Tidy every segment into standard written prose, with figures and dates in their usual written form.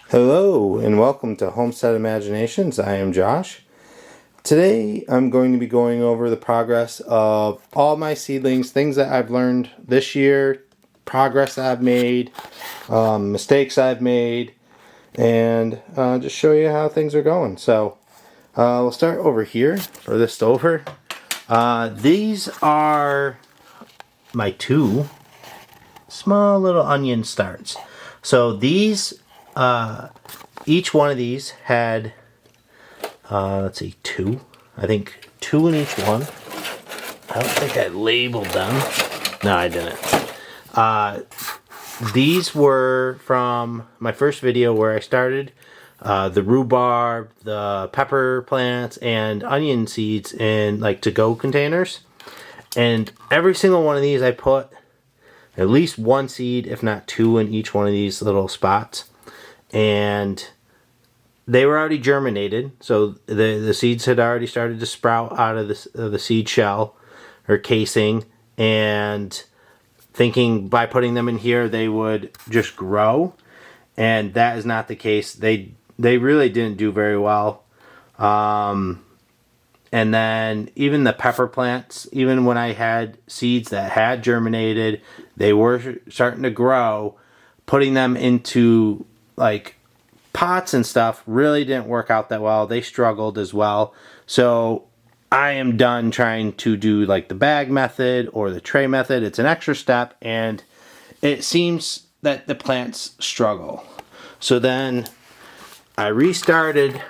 Hello and welcome to Homestead Imaginations. I am Josh. Today I'm going to be going over the progress of all my seedlings, things that I've learned this year, progress I've made, mistakes I've made, and just show you how things are going. So we'll start over here for this over. These are my two small little onion starts. So these each one of these had let's see, two. I think two in each one. I don't think I labeled them. No, I didn't. These were from my first video where I started the rhubarb, the pepper plants, and onion seeds in like to-go containers. And every single one of these I put at least one seed, if not two, in each one of these little spots. And they were already germinated, so the seeds had already started to sprout out of the seed shell or casing, and thinking by putting them in here they would just grow, and that is not the case. They really didn't do very well. And then even the pepper plants, even when I had seeds that had germinated, they were starting to grow. Putting them into like pots and stuff really didn't work out that well. They struggled as well. So I am done trying to do like the bag method or the tray method. It's an extra step and it seems that the plants struggle. So then I restarted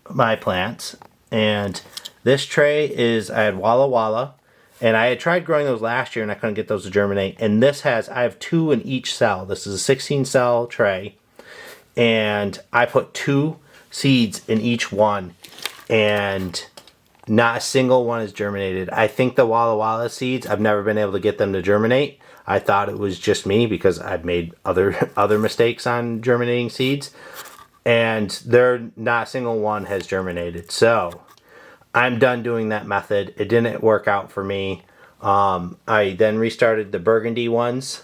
my plants, and this tray is, I had Walla Walla, and I had tried growing those last year and I couldn't get those to germinate. And this has, I have two in each cell. This is a 16 cell tray, and I put two seeds in each one, and not a single one is germinated. I think the Walla Walla seeds, I've never been able to get them to germinate. I thought it was just me because I've made other mistakes on germinating seeds, and there not a single one has germinated. So I'm done doing that method. It didn't work out for me. I then restarted the burgundy ones,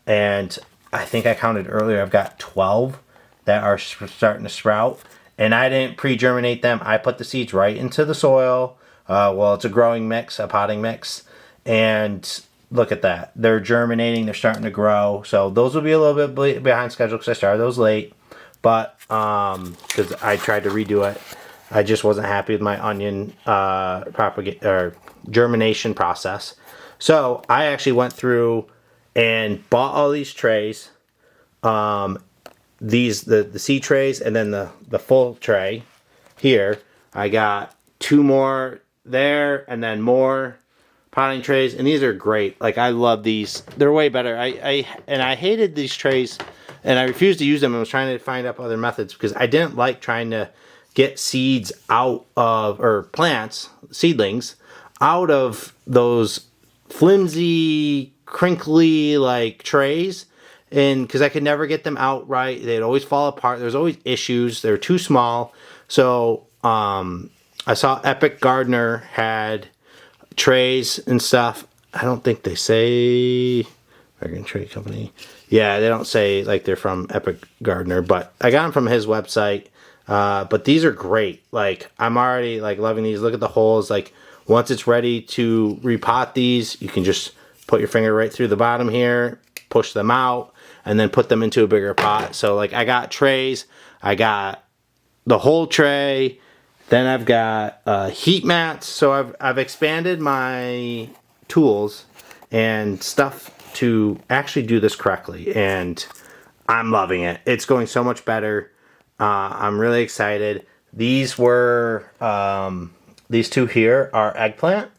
and I think I counted earlier, I've got 12 that are starting to sprout, and I didn't pre-germinate them. I put the seeds right into the soil. Well, it's a growing mix, a potting mix, and look at that. They're germinating, they're starting to grow. So those will be a little bit behind schedule because I started those late, but because I tried to redo it. I just wasn't happy with my onion germination process. So I actually went through and bought all these trays. The seed trays, and then the full tray here. I got two more there, and then more potting trays, and these are great. Like, I love these. They're way better. I hated these trays, and I refused to use them. I was trying to find up other methods because I didn't like trying to get seeds out of, or plants, seedlings, out of those flimsy, crinkly like trays. And because I could never get them out right, they'd always fall apart. There's always issues. They were too small. So I saw Epic Gardener had trays and stuff. I don't think they say American Tray Company. Yeah, they don't say like they're from Epic Gardener, but I got them from his website. But these are great. Like, I'm already like loving these. Look at the holes. Like, once it's ready to repot these, you can just put your finger right through the bottom here, push them out, and then put them into a bigger pot. So like, I got trays, I got the whole tray, then I've got heat mats. So I've expanded my tools and stuff to actually do this correctly, and I'm loving it. It's going so much better. I'm really excited. These were these two here are eggplant.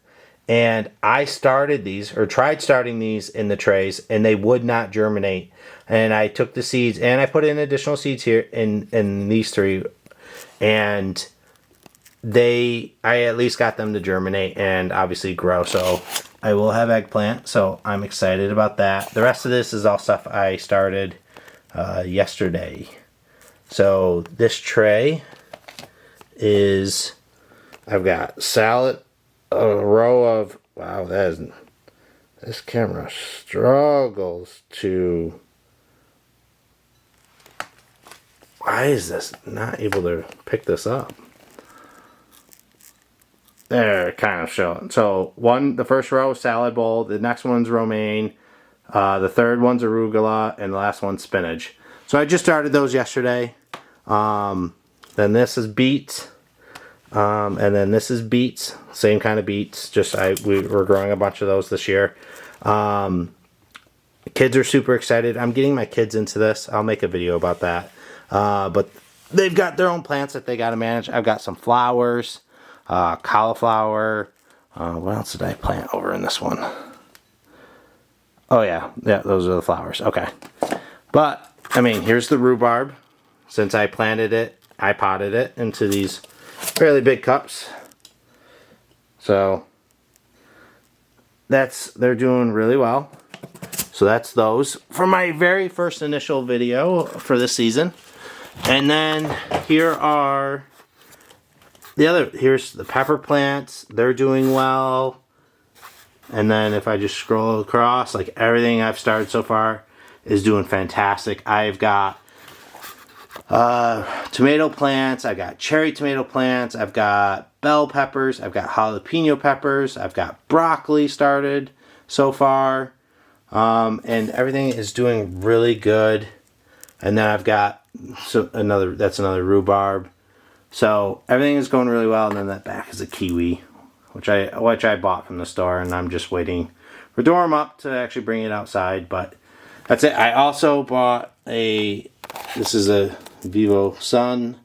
And I started these, or tried starting these in the trays, and they would not germinate. And I took the seeds, and I put in additional seeds here in these three, and I at least got them to germinate and obviously grow. So I will have eggplant, so I'm excited about that. The rest of this is all stuff I started yesterday. So this tray is, I've got salad, a row of, wow, this camera struggles to Why is this not able to pick this up? There, kind of showing. So the first row is salad bowl, the next one's romaine, the third one's arugula, and the last one's spinach. So I just started those yesterday. Then this is beets, and then this is beets, same kind of beets. Just we're growing a bunch of those this year. Kids are super excited. I'm getting my kids into this. I'll make a video about that. But they've got their own plants that they got to manage. I've got some flowers. Cauliflower. What else did I plant over in this one? Oh yeah, those are the flowers. Okay, but I mean, here's the rhubarb. Since I planted it, I potted it into these fairly big cups. So they're doing really well. So that's those for my very first initial video for this season. And then here are here's the pepper plants. They're doing well. And then if I just scroll across, like everything I've started so far is doing fantastic. I've got tomato plants. I've got cherry tomato plants. I've got bell peppers. I've got jalapeno peppers. I've got broccoli started so far. And everything is doing really good. And then I've got that's another rhubarb. So everything is going really well, and then that back is a kiwi, which I bought from the store, and I'm just waiting for Dorm up to actually bring it outside. But that's it. I also bought this is a Vivo Sun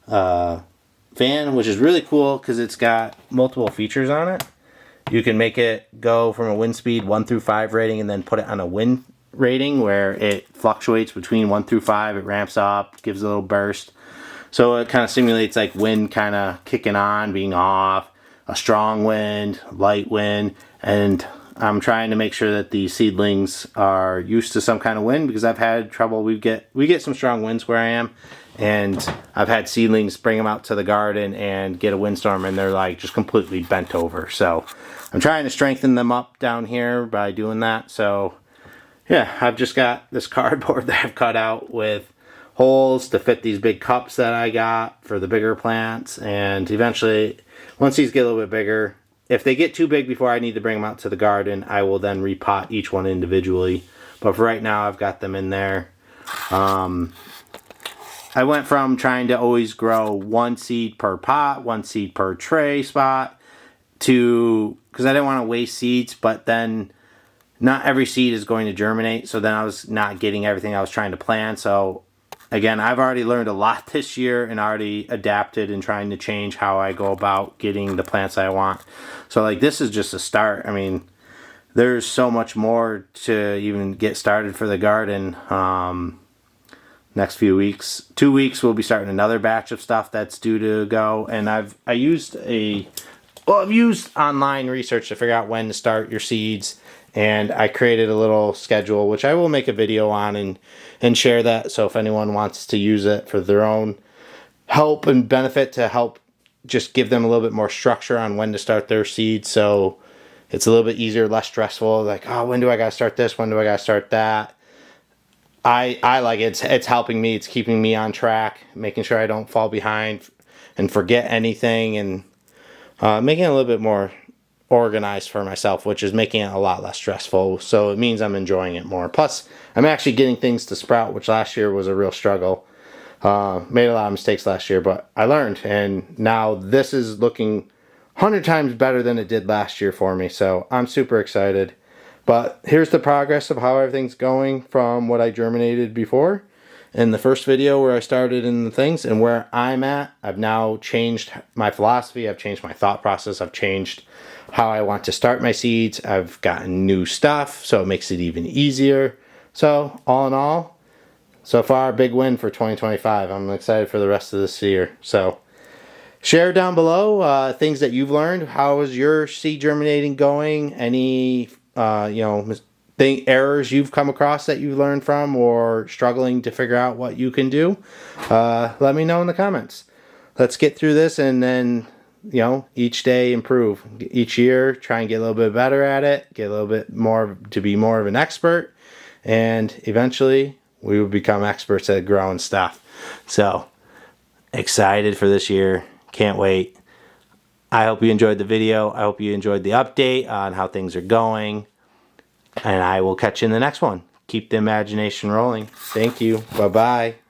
fan, which is really cool because it's got multiple features on it. You can make it go from a wind speed 1 through 5 rating, and then put it on a wind rating where it fluctuates between 1 through 5. It ramps up, gives a little burst. So it kind of simulates like wind kind of kicking on, being off, a strong wind, light wind, and I'm trying to make sure that the seedlings are used to some kind of wind because I've had trouble. We get some strong winds where I am, and I've had seedlings bring them out to the garden and get a windstorm, and they're like just completely bent over. So I'm trying to strengthen them up down here by doing that. So yeah, I've just got this cardboard that I've cut out with holes to fit these big cups that I got for the bigger plants, and eventually once these get a little bit bigger, if they get too big before I need to bring them out to the garden, I will then repot each one individually. But for right now, I've got them in there. I went from trying to always grow 1 seed per pot, 1 seed per tray spot, to because I didn't want to waste seeds, but then not every seed is going to germinate, so then I was not getting everything I was trying to plan. So again, I've already learned a lot this year and already adapted and trying to change how I go about getting the plants I want. So like this is just a start. I mean, there's so much more to even get started for the garden. Next few weeks, 2 weeks, we'll be starting another batch of stuff that's due to go. And I've used online research to figure out when to start your seeds. And I created a little schedule, which I will make a video on and share that. So if anyone wants to use it for their own help and benefit, to help just give them a little bit more structure on when to start their seeds. So it's a little bit easier, less stressful. Like, oh, when do I got to start this? When do I got to start that? I like it. It's helping me. It's keeping me on track, making sure I don't fall behind and forget anything, and making it a little bit more organized for myself, which is making it a lot less stressful. So it means I'm enjoying it more. Plus, I'm actually getting things to sprout, which last year was a real struggle. Made a lot of mistakes last year, but I learned, and now this is looking 100 times better than it did last year for me. So I'm super excited. But here's the progress of how everything's going from what I germinated before in the first video where I started in the things, and where I'm at. I've now changed my philosophy. I've changed my thought process. I've changed how I want to start my seeds. I've gotten new stuff, so it makes it even easier. So all in all, so far, big win for 2025. I'm excited for the rest of this year. So share down below things that you've learned. How is your seed germinating going? Any errors you've come across that you've learned from, or struggling to figure out what you can do? Let me know in the comments. Let's get through this, and then each day improve. Each year, try and get a little bit better at it, get a little bit more to be more of an expert, and eventually we would become experts at growing stuff. So excited for this year. Can't wait. I hope you enjoyed the video. I hope you enjoyed the update on how things are going. And I will catch you in the next one. Keep the imagination rolling. Thank you. Bye-bye.